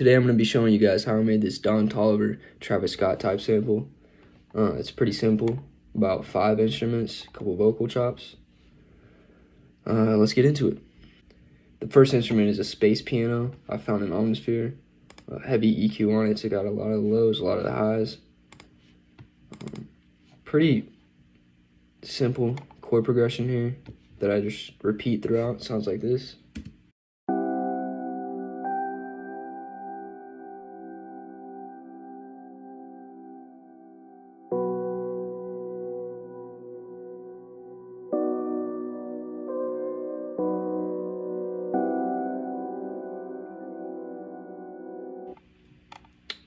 Today I'm going to be showing you guys how I made this Don Toliver Travis Scott type sample. It's pretty simple, about 5 instruments, a couple vocal chops. Let's get into it. The first instrument is a space piano. I found an atmosphere, heavy EQ on it, so it got a lot of the lows, a lot of the highs. Pretty simple chord progression here that I just repeat throughout. Sounds like this.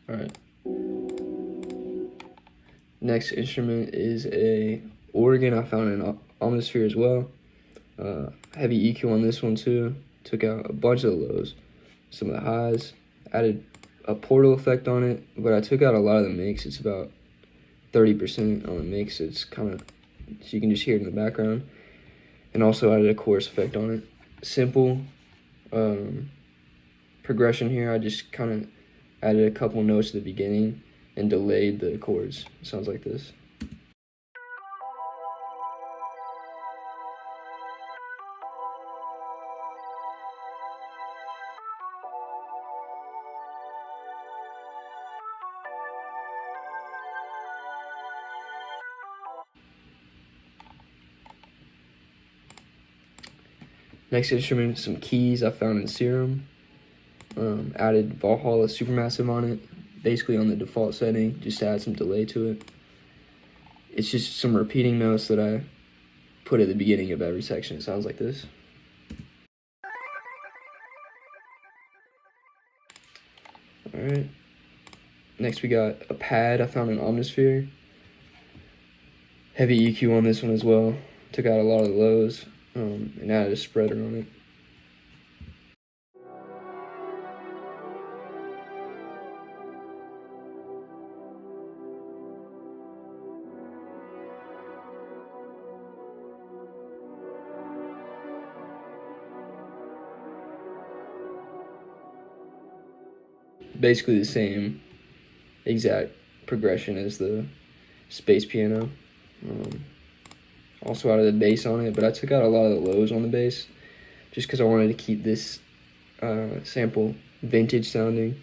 Alright. Next instrument is a organ. I found an atmosphere as well. Heavy EQ on this one too. Took out a bunch of the lows, some of the highs. Added a portal effect on it, but I took out a lot of the mix. It's about 30% on the mix. It's kind of, so you can just hear it in the background. And also added a chorus effect on it. Simple progression here. I just kind of added a couple notes at the beginning and delayed the chords. It sounds like this. Next instrument, some keys I found in Serum. Added Valhalla Supermassive on it, basically on the default setting, just to add some delay to it. It's just some repeating notes that I put at the beginning of every section. It sounds like this. Alright. Next we got a pad. I found an Omnisphere. Heavy EQ on this one as well. Took out a lot of the lows and added a spreader on it. Basically the same exact progression as the space piano. Also added the bass on it, but I took out a lot of the lows on the bass just because I wanted to keep this sample vintage sounding.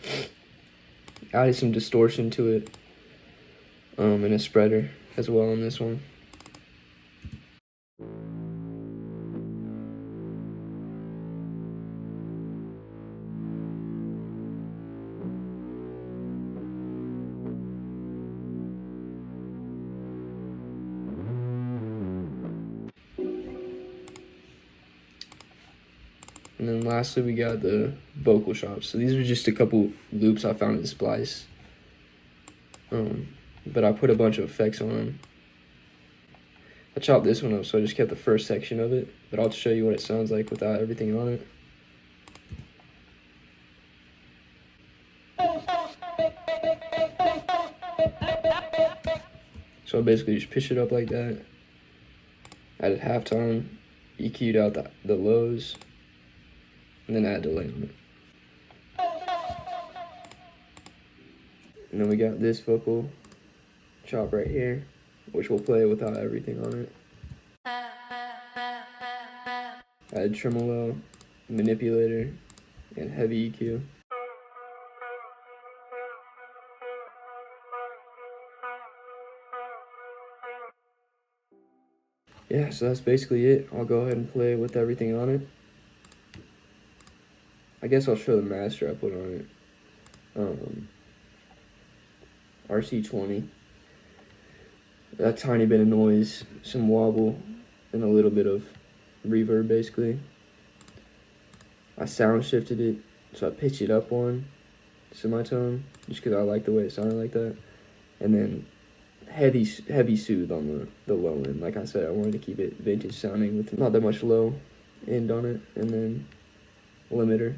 Added some distortion to it and a spreader as well on this one. And then lastly, we got the vocal chops. So these are just a couple loops I found in Splice. But I put a bunch of effects on them. I chopped this one up, so I just kept the first section of it. But I'll show you what it sounds like without everything on it. So I basically just pitched it up like that. Added halftime, EQ'd out the lows, and then add delay on it. And then we got this vocal chop right here, which we'll play without everything on it. Add tremolo, manipulator, and heavy EQ. Yeah, so that's basically it. I'll go ahead and play with everything on it. I guess I'll show the master I put on it. RC20. A tiny bit of noise, some wobble, and a little bit of reverb basically. I sound shifted it, so I pitched it up one semitone, just because I like the way it sounded like that. And then heavy soothe on the low end. Like I said, I wanted to keep it vintage sounding with not that much low end on it. And then limiter.